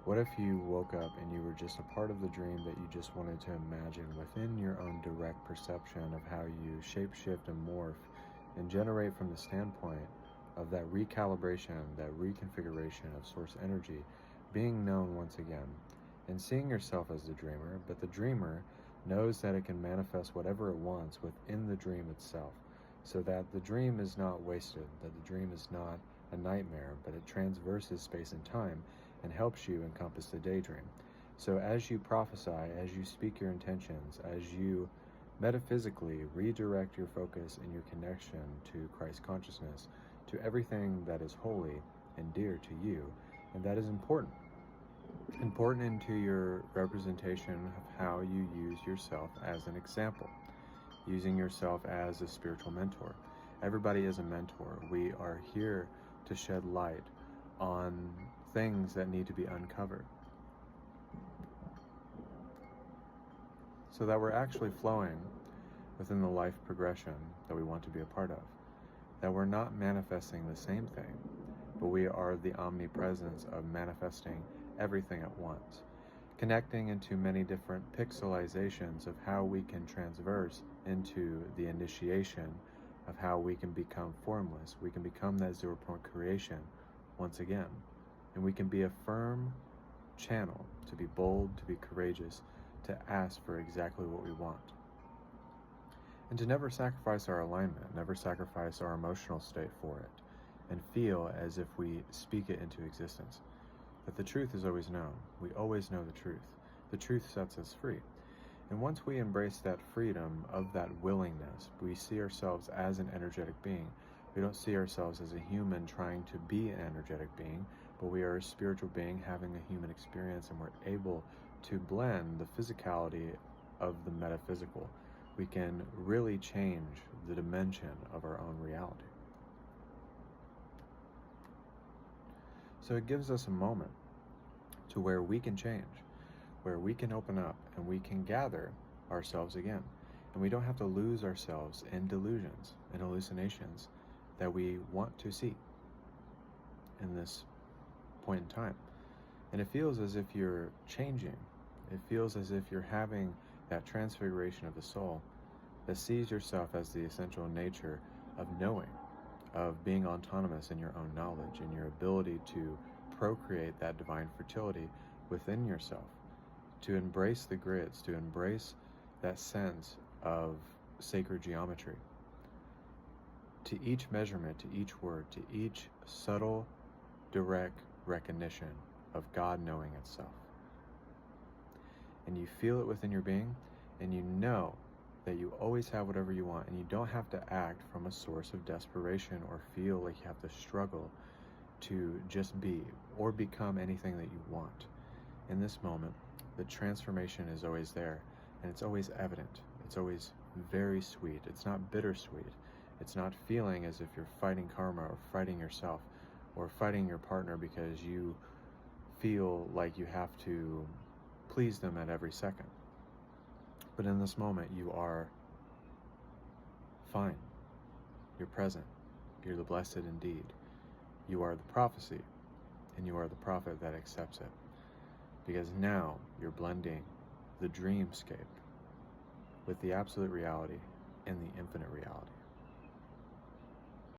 What if you woke up and you were just a part of the dream that you just wanted to imagine within your own direct perception of how you shapeshift and morph and generate from the standpoint of that recalibration, that reconfiguration of source energy being known once again, and seeing yourself as the dreamer, but the dreamer knows that it can manifest whatever it wants within the dream itself, so that the dream is not wasted, that the dream is not a nightmare, but it transverses space and time and helps you encompass the daydream. So as you prophesy, as you speak your intentions, as you metaphysically redirect your focus and your connection to Christ consciousness, to everything that is holy and dear to you, and that is important into your representation of how you use yourself as an example, using yourself as a spiritual mentor. Everybody is a mentor. We are here to shed light on things that need to be uncovered, so that we're actually flowing within the life progression that we want to be a part of. That we're not manifesting the same thing, but we are the omnipresence of manifesting everything at once, connecting into many different pixelizations of how we can transverse into the initiation of how we can become formless. We can become that 0 point creation once again, and we can be a firm channel to be bold, to be courageous, to ask for exactly what we want, and to never sacrifice our alignment, never sacrifice our emotional state for it, and feel as if we speak it into existence. That the truth is always known. We always know the truth. The truth sets us free. And once we embrace that freedom of that willingness, we see ourselves as an energetic being. We don't see ourselves as a human trying to be an energetic being, but we are a spiritual being having a human experience, and we're able to blend the physicality of the metaphysical. We can really change the dimension of our own reality. So it gives us a moment to where we can change, where we can open up and we can gather ourselves again. And we don't have to lose ourselves in delusions and hallucinations that we want to see in this point in time. And it feels as if you're changing. It feels as if you're having that transfiguration of the soul that sees yourself as the essential nature of knowing, of being autonomous in your own knowledge and your ability to procreate that divine fertility within yourself, to embrace the grids, to embrace that sense of sacred geometry, to each measurement, to each word, to each subtle, direct recognition of God knowing itself. And you feel it within your being, and you know that you always have whatever you want, and you don't have to act from a source of desperation or feel like you have to struggle to just be or become anything that you want. In this moment, the transformation is always there, and it's always evident. It's always very sweet. It's not bittersweet. It's not feeling as if you're fighting karma or fighting yourself or fighting your partner because you feel like you have to please them at every second. But in this moment, you are fine. You're present. You're the blessed indeed. You are the prophecy, and you are the prophet that accepts it. Because now you're blending the dreamscape with the absolute reality and the infinite reality.